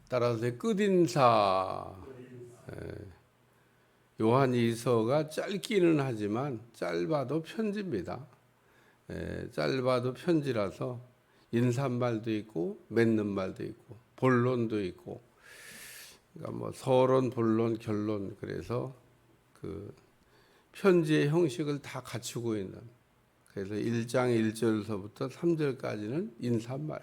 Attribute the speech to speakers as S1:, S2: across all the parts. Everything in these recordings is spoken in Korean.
S1: 따라서 끝인사. 요한이서가 짧기는 하지만 짧아도 편지입니다. 짧아도 편지라서 인사말도 있고 맺는 말도 있고 본론도 있고, 그러니까 뭐 서론, 본론, 결론, 그래서 그 편지의 형식을 다 갖추고 있는, 그래서 1장 1절서부터 3절까지는 인사말,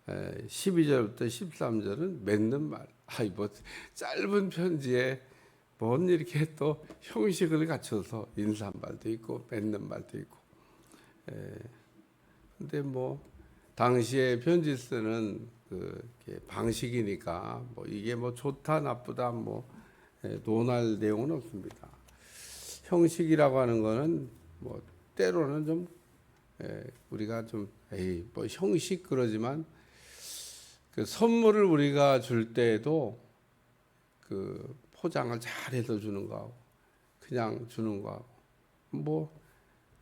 S1: 12절부터 13절은 맺는 말. 뭐 짧은 편지에 뭔 이렇게 또 형식을 갖춰서 인사말도 있고 맺는 말도 있고. 근데 뭐 당시에 편지 쓰는 그 방식이니까 뭐 이게 뭐 좋다 나쁘다 뭐 논할 내용은 없습니다. 형식이라고 하는 거는 뭐 때로는 좀 우리가 좀 뭐 형식 그러지만, 그 선물을 우리가 줄 때에도 그 포장을 잘해서 주는 거하고 그냥 주는 거하고 뭐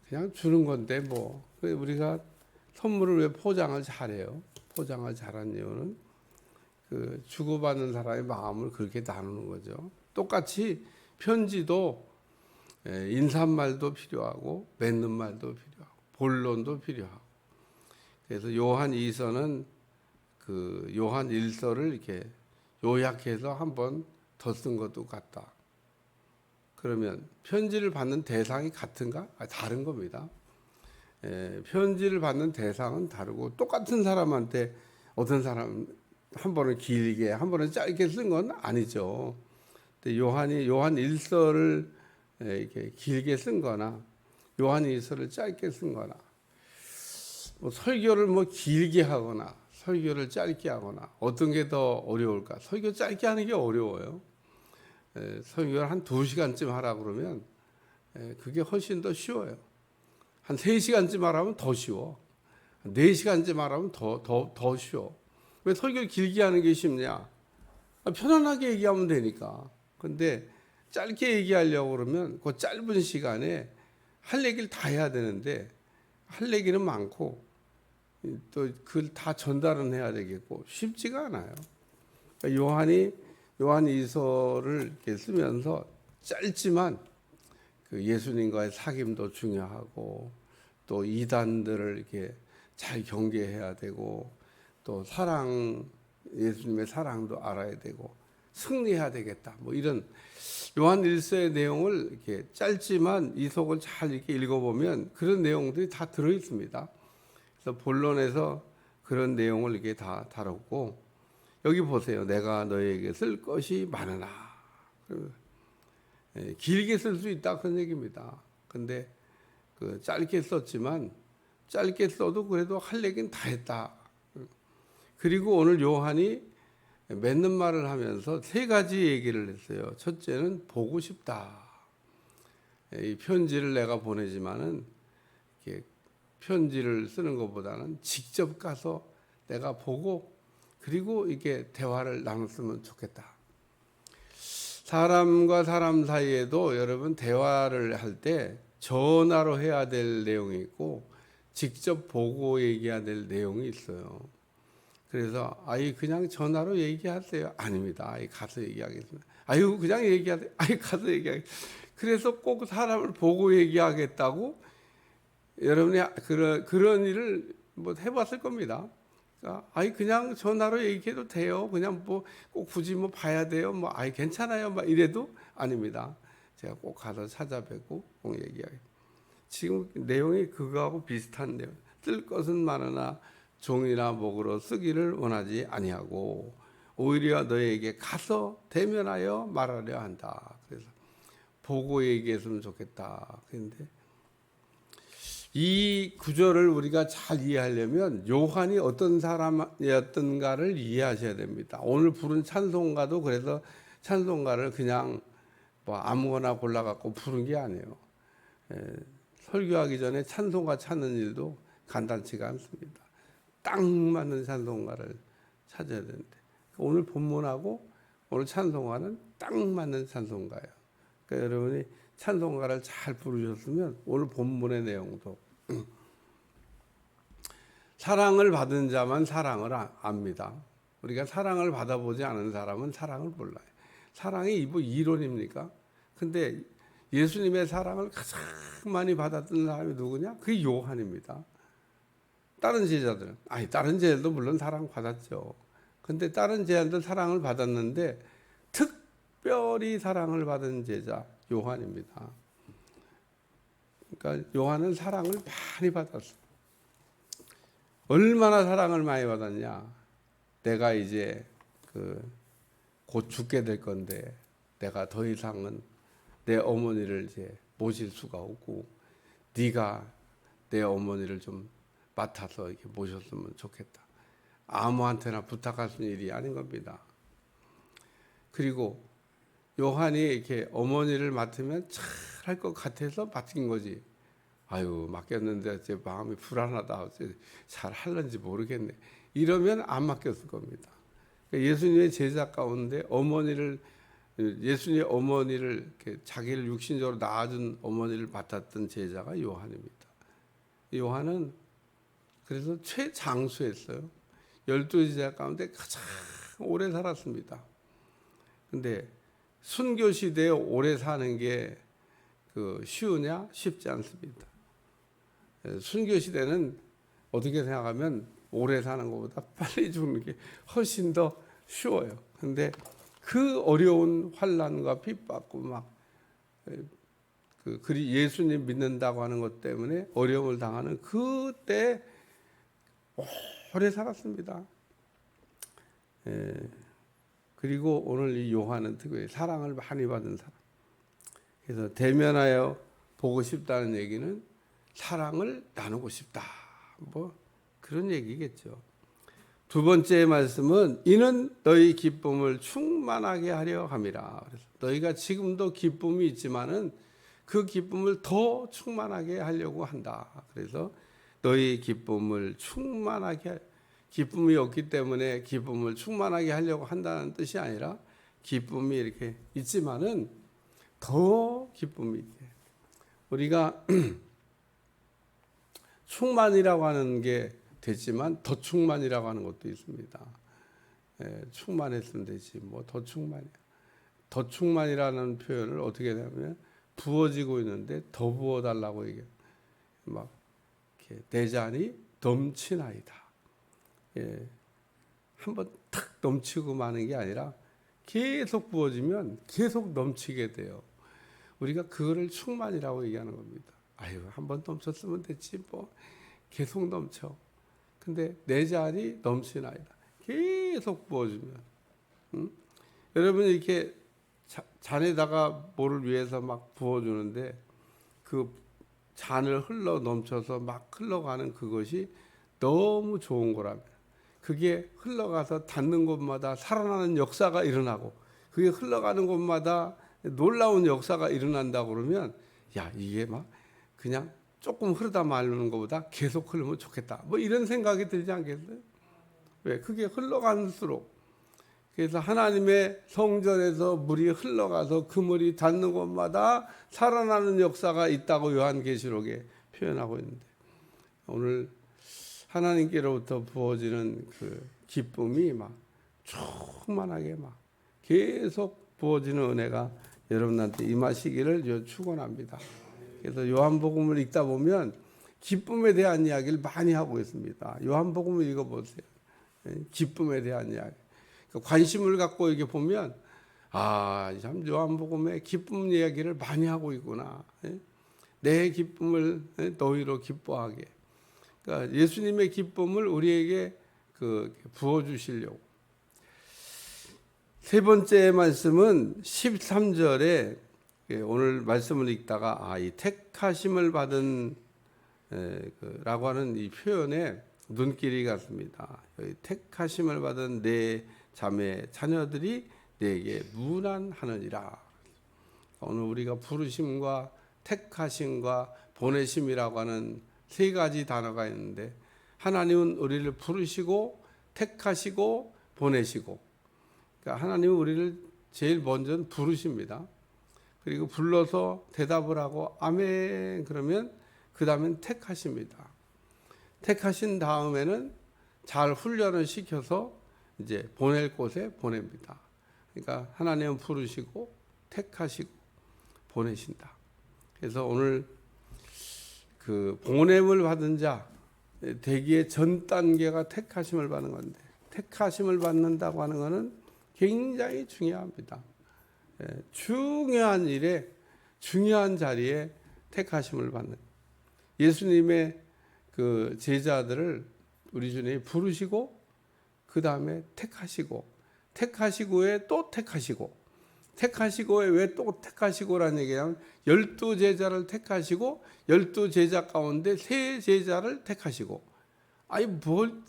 S1: 그냥 주는 건데, 뭐 우리가 선물을 왜 포장을 잘해요? 포장을 잘한 이유는 그 주고받는 사람의 마음을 그렇게 나누는 거죠. 똑같이 편지도 인사말도 필요하고 맺는 말도 필요하고 본론도 필요하고, 그래서 요한 2서는 그 요한 1서를 이렇게 요약해서 한 번 더 쓴 것도 같다. 그러면 편지를 받는 대상이 같은가? 다른 겁니다. 편지를 받는 대상은 다르고, 똑같은 사람한테 어떤 사람 한 번은 길게 한 번은 짧게 쓴 건 아니죠. 근데 요한 1서를 이렇게 길게 쓴 거나 요한 2서를 짧게 쓴 거나, 뭐 설교를 뭐 길게 하거나 설교를 짧게 하거나, 어떤 게 더 어려울까? 설교 짧게 하는 게 어려워요. 설교를 한 2시간쯤 하라 그러면 그게 훨씬 더 쉬워요. 한 3시간쯤 하라면 더 쉬워. 한 4시간쯤 하라면 더 쉬워. 왜 설교를 길게 하는 게 쉽냐? 편안하게 얘기하면 되니까. 근데 짧게 얘기하려고 그러면 그 짧은 시간에 할 얘기를 다 해야 되는데, 할 얘기는 많고 또 그걸 다 전달은 해야 되겠고 쉽지가 않아요. 그러니까 요한 이서를 이렇게 쓰면서 짧지만 그 예수님과의 사귐도 중요하고, 또 이단들을 이렇게 잘 경계해야 되고, 또 예수님의 사랑도 알아야 되고 승리해야 되겠다. 뭐 이런 요한 1서의 내용을 이렇게 짧지만 이속을 잘 이렇게 읽어보면 그런 내용들이 다 들어 있습니다. 그래서 본론에서 그런 내용을 이렇게 다 다뤘고, 여기 보세요. 내가 너에게 쓸 것이 많으나. 길게 쓸 수 있다 그런 얘기입니다. 근데 그 짧게 썼지만 짧게 써도 그래도 할 얘기는 다 했다. 그리고 오늘 요한이 맺는 말을 하면서 3가지 얘기를 했어요. 첫째는 보고 싶다. 이 편지를 내가 보내지만은 이렇게 편지를 쓰는 것보다는 직접 가서 내가 보고 그리고 이게 대화를 나눴으면 좋겠다. 사람과 사람 사이에도 여러분 대화를 할 때 전화로 해야 될 내용이 있고 직접 보고 얘기해야 될 내용이 있어요. 그래서 그냥 전화로 얘기하세요. 아닙니다. 가서 얘기하겠습니다. 그냥 얘기하세요. 가서 얘기하겠습니다. 그래서 꼭 사람을 보고 얘기하겠다고 여러분이 그런 일을 뭐 해봤을 겁니다. 그냥 전화로 얘기해도 돼요. 그냥 뭐 꼭 굳이 뭐 봐야 돼요. 뭐 괜찮아요. 막 이래도 아닙니다. 제가 꼭 가서 찾아뵙고 꼭 얘기하게. 지금 내용이 그거하고 비슷한 내용. 쓸 것은 많으나 종이나 목으로 쓰기를 원하지 아니하고 오히려 너에게 가서 대면하여 말하려 한다. 그래서 보고 얘기했으면 좋겠다. 그런데 이 구절을 우리가 잘 이해하려면 요한이 어떤 사람이었던가를 이해하셔야 됩니다. 오늘 부른 찬송가도 그래서 찬송가를 그냥 뭐 아무거나 골라갖고 부른 게 아니에요. 설교하기 전에 찬송가 찾는 일도 간단치가 않습니다. 딱 맞는 찬송가를 찾아야 되는데, 오늘 본문하고 오늘 찬송가는 딱 맞는 찬송가예요. 그러니까 여러분이 찬송가를 잘 부르셨으면 오늘 본문의 내용도 사랑을 받은 자만 사랑을 압니다. 우리가 사랑을 받아보지 않은 사람은 사랑을 몰라요. 사랑이 뭐 이론입니까? 근데 예수님의 사랑을 가장 많이 받았던 사람이 누구냐? 그게 요한입니다. 다른 제자들은, 다른 제자들도 물론 사랑 받았죠. 근데 다른 제자들 사랑을 받았는데 특별히 사랑을 받은 제자 요한입니다. 그러니까 요한은 사랑을 많이 받았어. 얼마나 사랑을 많이 받았냐? 내가 이제 곧 죽게 될 건데 내가 더 이상은 내 어머니를 이제 모실 수가 없고 네가 내 어머니를 좀 맡아서 이렇게 모셨으면 좋겠다. 아무한테나 부탁할 수 있는 일이 아닌 겁니다. 그리고 요한이 이렇게 어머니를 맡으면 잘할 것 같아서 맡긴 거지. 맡겼는데 제 마음이 불안하다. 잘 할는지 모르겠네. 이러면 안 맡겼을 겁니다. 예수님의 제자 가운데 예수님의 어머니를 이렇게 자기를 육신적으로 낳아준 어머니를 맡았던 제자가 요한입니다. 요한은 그래서 최장수였어요. 12제자 가운데 가장 오래 살았습니다. 근데 순교 시대에 오래 사는 게 쉬우냐? 쉽지 않습니다. 순교 시대는 어떻게 생각하면 오래 사는 것보다 빨리 죽는 게 훨씬 더 쉬워요. 근데 그 어려운 환난과 핍박고 예수님 믿는다고 하는 것 때문에 어려움을 당하는 그때 오래 살았습니다. 그리고 오늘 이 요한은 특별히 사랑을 많이 받은 사람. 그래서 대면하여 보고 싶다는 얘기는 사랑을 나누고 싶다. 그런 얘기겠죠. 두 번째 말씀은 이는 너희 기쁨을 충만하게 하려 함이라. 그래서 너희가 지금도 기쁨이 있지만은 그 기쁨을 더 충만하게 하려고 한다. 그래서 너희 기쁨을 충만하게, 기쁨이 없기 때문에 기쁨을 충만하게 하려고 한다는 뜻이 아니라 기쁨이 이렇게 있지만은 더 기쁨이 있게. 우리가 충만이라고 하는 게 됐지만 더 충만이라고 하는 것도 있습니다. 충만했으면 되지 더 충만이야. 더 충만이라는 표현을 어떻게 하냐면 부어지고 있는데 더 부어달라고 얘기해요. 이렇게 내 잔이 넘치나이다. 한번 탁 넘치고 마는 게 아니라 계속 부어지면 계속 넘치게 돼요. 우리가 그거를 충만이라고 얘기하는 겁니다. 한번 넘쳤으면 됐지 계속 넘쳐. 근데 내 잔이 넘치나이다. 계속 부어주면. 여러분 이렇게 잔에다가 뭐를 위해서 막 부어주는데 그 잔을 흘러 넘쳐서 막 흘러가는 그것이 너무 좋은 거라면 그게 흘러가서 닿는 곳마다 살아나는 역사가 일어나고 그게 흘러가는 곳마다 놀라운 역사가 일어난다고 그러면 이게 그냥 조금 흐르다 말는 것보다 계속 흐르면 좋겠다. 이런 생각이 들지 않겠어요? 왜? 그게 흘러갈수록. 그래서 하나님의 성전에서 물이 흘러가서 그 물이 닿는 곳마다 살아나는 역사가 있다고 요한계시록에 표현하고 있는데 오늘 하나님께로부터 부어지는 그 기쁨이 충만하게 계속 부어지는 은혜가 여러분한테 임하시기를 축원합니다. 그래서 요한복음을 읽다 보면 기쁨에 대한 이야기를 많이 하고 있습니다. 요한복음을 읽어보세요. 기쁨에 대한 이야기. 관심을 갖고 이렇게 보면 참 요한복음에 기쁨 이야기를 많이 하고 있구나. 내 기쁨을 너희로 기뻐하게. 그러니까 예수님의 기쁨을 우리에게 부어주시려고. 세 번째 말씀은 13절에 오늘 말씀을 읽다가 이 택하심을 받은 라고 하는 이 표현에 눈길이 갔습니다. 택하심을 받은 내 자매 자녀들이 내게 문안하느니라. 오늘 우리가 부르심과 택하심과 보내심이라고 하는 세 가지 단어가 있는데 하나님은 우리를 부르시고 택하시고 보내시고, 그러니까 하나님은 우리를 제일 먼저 부르십니다. 그리고 불러서 대답을 하고 아멘 그러면 그 다음엔 택하십니다. 택하신 다음에는 잘 훈련을 시켜서 이제 보낼 곳에 보냅니다. 그러니까 하나님은 부르시고 택하시고 보내신다. 그래서 오늘 그 보냄을 받은 자, 대기의 전 단계가 택하심을 받는 건데, 택하심을 받는다고 하는 것은 굉장히 중요합니다. 중요한 일에, 중요한 자리에 택하심을 받는. 예수님의 그 제자들을 우리 주님이 부르시고, 그 다음에 택하시고에 또 택하시고에 왜 또 택하시고라는 얘기냐면 12제자를 택하시고 12제자 가운데 3제자를 택하시고. 아니 뭘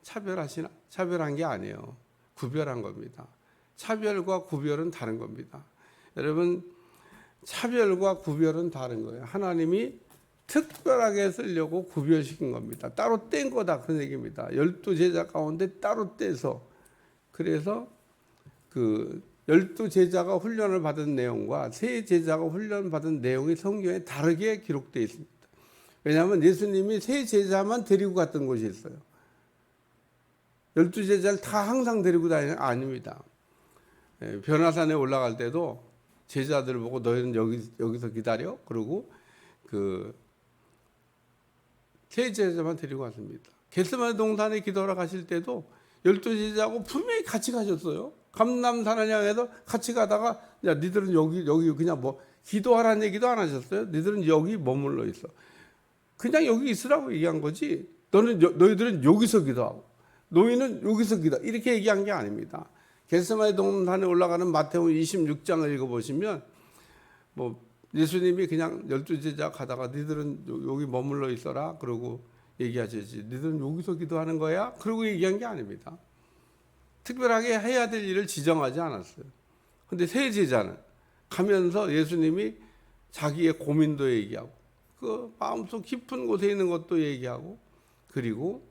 S1: 차별하시나? 차별한 게 아니에요. 구별한 겁니다. 차별과 구별은 다른 겁니다. 여러분, 차별과 구별은 다른 거예요. 하나님이 특별하게 쓰려고 구별시킨 겁니다. 따로 뗀 거다 그런 얘기입니다. 12제자 가운데 따로 떼서. 그래서 그 12제자가 훈련을 받은 내용과 3제자가 훈련 받은 내용이 성경에 다르게 기록되어 있습니다. 왜냐하면 예수님이 3제자만 데리고 갔던 곳이 있어요. 12제자를 다 항상 데리고 다니는 아닙니다. 변화산에 올라갈 때도 제자들을 보고 너희는 여기서 기다려. 그러고 그 3제자만 데리고 갔습니다. 겟세마네 동산에 기도하러 가실 때도 12제자하고 분명히 같이 가셨어요. 감람산을 향해서 같이 가다가 야 니들은 여기 그냥 뭐 기도하라는 얘기도 안 하셨어요. 니들은 여기 머물러 있어. 그냥 여기 있으라고 얘기한 거지. 너희들은 여기서 기도하고 너희는 여기서 기도. 이렇게 얘기한 게 아닙니다. 겟세마네 동산에 올라가는 마태복음 26장을 읽어보시면 뭐 예수님이 그냥 12제자 가다가 니들은 여기 머물러 있어라 그러고 얘기하시지. 니들은 여기서 기도하는 거야? 그러고 얘기한 게 아닙니다. 특별하게 해야 될 일을 지정하지 않았어요. 그런데 3제자는 가면서 예수님이 자기의 고민도 얘기하고 그 마음속 깊은 곳에 있는 것도 얘기하고 그리고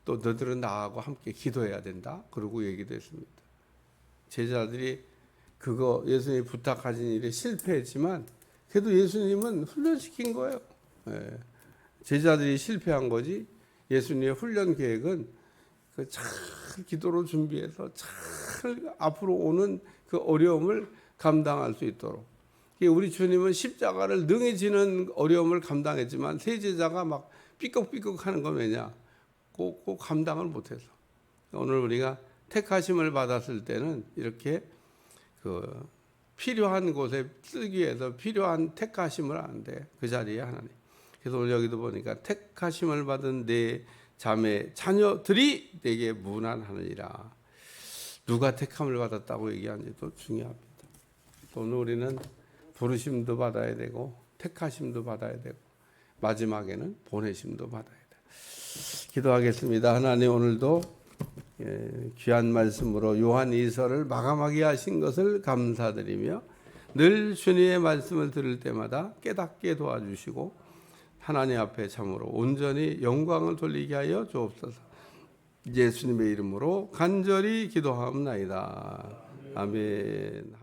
S1: 또 너희들은 나하고 함께 기도해야 된다. 그러고 얘기도 했습니다. 제자들이 그거 예수님이 부탁하신 일에 실패했지만 그래도 예수님은 훈련시킨 거예요. 제자들이 실패한 거지 예수님의 훈련 계획은 잘 기도로 준비해서 잘 앞으로 오는 그 어려움을 감당할 수 있도록. 우리 주님은 십자가를 능히 지는 어려움을 감당했지만 3제자가 막 삐걱삐걱 하는 건 왜냐? 꼭 감당을 못해서. 오늘 우리가 택하심을 받았을 때는 이렇게 그 필요한 곳에 쓰기 위해서 필요한 택하심을 하는데 그 자리에 하나님. 그래서 오늘 여기도 보니까 택하심을 받은 내 자매 자녀들이 내게 문안하느니라. 누가 택함을 받았다고 얘기하는지도 중요합니다. 오늘 우리는 부르심도 받아야 되고 택하심도 받아야 되고 마지막에는 보내심도 받아야 돼요. 기도하겠습니다. 하나님, 오늘도 귀한 말씀으로 요한 2서를 마감하게 하신 것을 감사드리며 늘 주님의 말씀을 들을 때마다 깨닫게 도와주시고 하나님 앞에 참으로 온전히 영광을 돌리게 하여 주옵소서. 예수님의 이름으로 간절히 기도하옵나이다. 아멘.